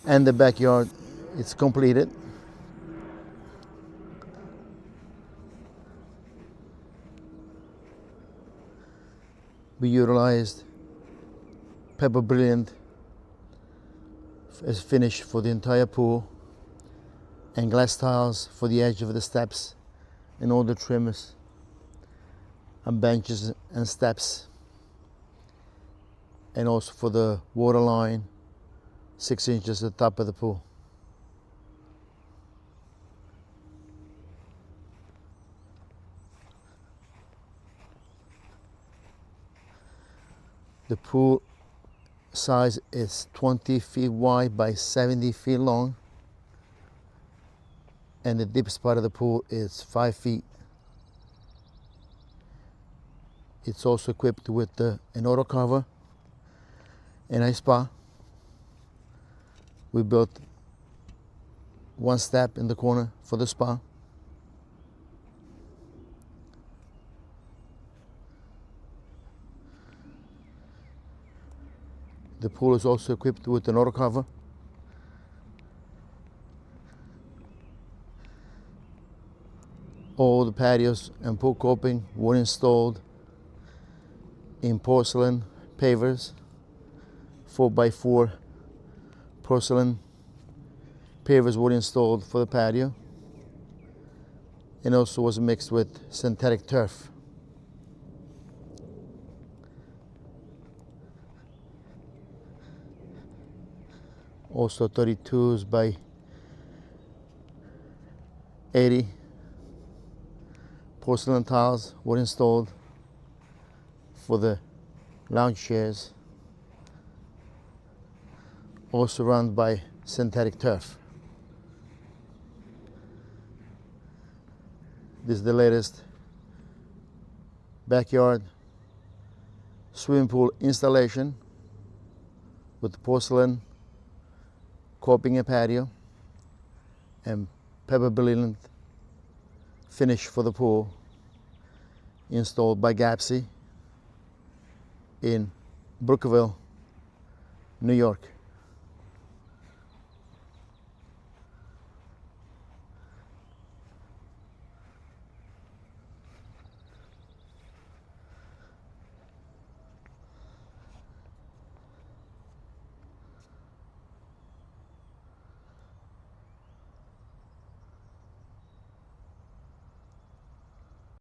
and the backyard is completed. We utilized Pebble Brilliant as finish for the entire pool, and glass tiles for the edge of the steps and all the trims and benches and steps, and also for the water line 6 inches at the top of the pool. The pool size is 20 feet wide by 70 feet long, and the deepest part of the pool is 5 feet. It's also equipped with an auto cover and a spa. We built one step in the corner for the spa. The pool is also equipped with an auto cover. All the patios and pool coping were installed in porcelain pavers, 4x4 porcelain pavers were installed for the patio, and also was mixed with synthetic turf. Also 32s by 80 porcelain tiles were installed for the lounge chairs, all surrounded by synthetic turf. This is the latest backyard swimming pool installation with porcelain coping and patio and Pebble Brilliant finish for the pool, installed by Gappsi in Brookville, New York.